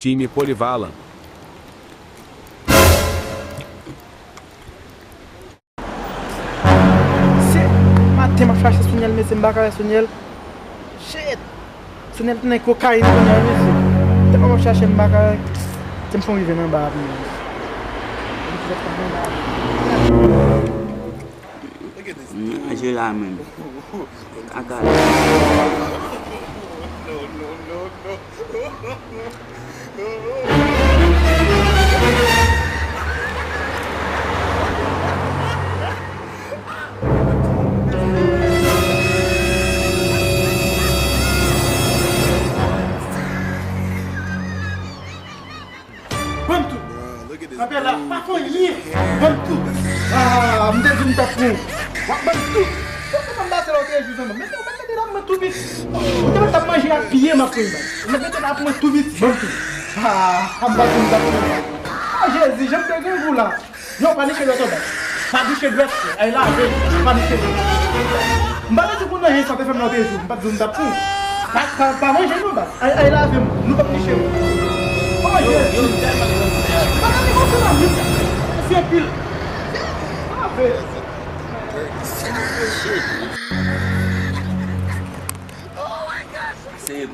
Time Polivalent. Tem uma faixa sunel mesmo, embaixo sunel. Shit. Sunel tem cocaína sunel mesmo. Tem uma faixa embaixo. Tem fome vendo embaixo. Aje lá, mano. Agora. Kapela, apa ini? Bantu. Ah, mende zoom tapu. Wak bantu. Kau kan dah selalu terus zoom. Mende mende dia nak tubit. Mende tak mahu dia piye makui. Mende tak nak tubit bantu. Ah, hamba zoom tapu. Ah, Jesus, jam peguei gula. Yo panik ke tu dah. Panik ke dress. Ai lah, panik ke. Mbak tu pun dah hias sampai film terus zoom. Mbak zoom tapu. Pak mau je nu dah. Ai lah film. Nu tak ni show. Oh, Jesus. Pil.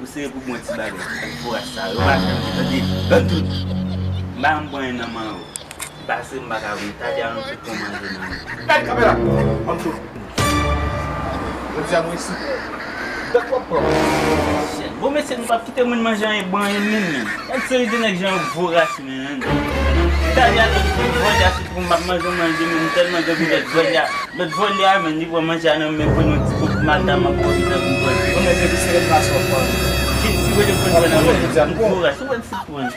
Você por muito cidade, força, eu acho que tanto, bam bom na mão, basta embagar vontade, eu não sei como mais. Pega câmera, vamos tu. Vou dizer muito isso. Da tua prova. Vou mexer no papo que tem muito manjar em banho mesmo. É que você tem que já vou gastar, né? Tanya volia si pun mazo manje mi tellement de vida volia mais ni manger na me pon tipo mata ma ko ina ko on est de série de maçon quoi qui veut le prendre na ko ga so c'est point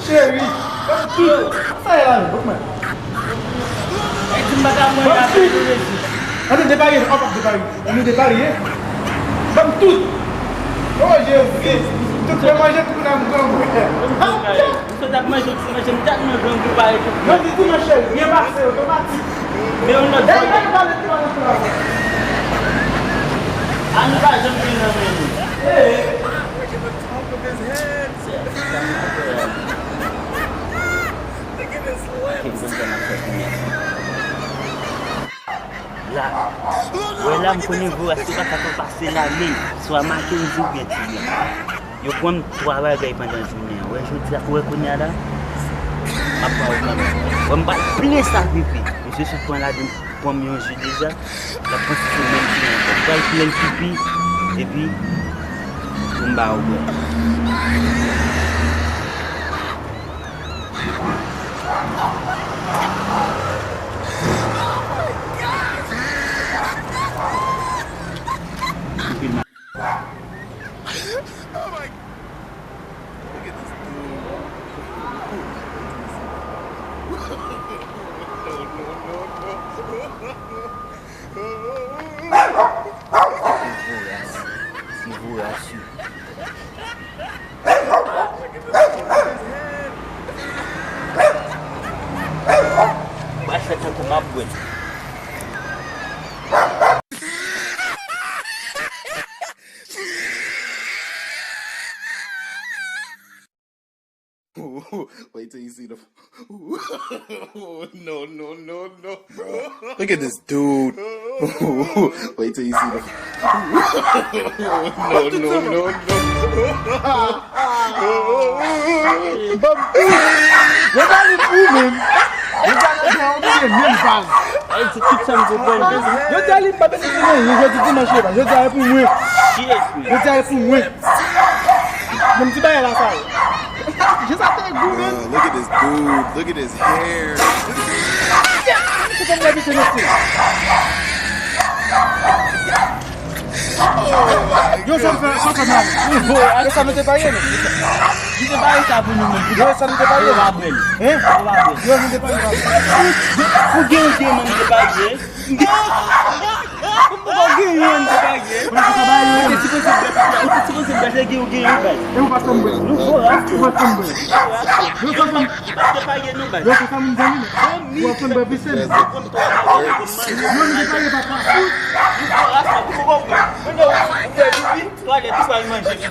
Chérie, saya lah, bukan? Ada debari, apa debari? Ini debari ya? Bantut. Oh Jesus, tu kemaja tu nak ganggu. Tu tak masuk macam tak nak ganggu baik. Nanti tu macam dia masuk otomatis. Dia nak. Dah balik tu orang. Anu tak jemput nama ini. Là, voilà, me connaissez-vous, est-ce que ça peut passer l'année, soit marqué un jour bien tiré. Je prends 3 bagages pendant la journée. Ouais, je dis à quoi qu'on y a là. On va plein ça pipi. Je suis point là pour manger déjà. La position même qui est. On va plein pipi et puis on va au bout. Si vous rassure. Basta tanto uma boa. Wait till you see the. No. Look at this dude. Wait till you see the. No. What are you doing? You got to be It's a kitchen to go. Je t'allais pas passer le temps, je te dis ma chérie, je t'allais pour moi. Je t'allais pour moi. Mon petit bail à la salle. Je s'appelle Google. Look at this dude. Look at his hair. C'est comme la bitch de Yo, ça me fait mal. Yo, ça me fait pas rien. Je ne sais pas ça pour nous. Yo, ça me fait pas rien. Hein? Yo, ça me fait pas rien. Pour gagner, je ne sais pas. fazer aqui o que não vai? Eu vou passar um banho. Não vou lá. Eu vou passar um banho. Eu vou passar um banho. Você paga não vai? Eu vou passar um banho. Eu vou passar um banho. Você não vai pagar pra cá. Não vou lá, só vou comprar. Quando eu vi, olha, tu vai manjar aqui.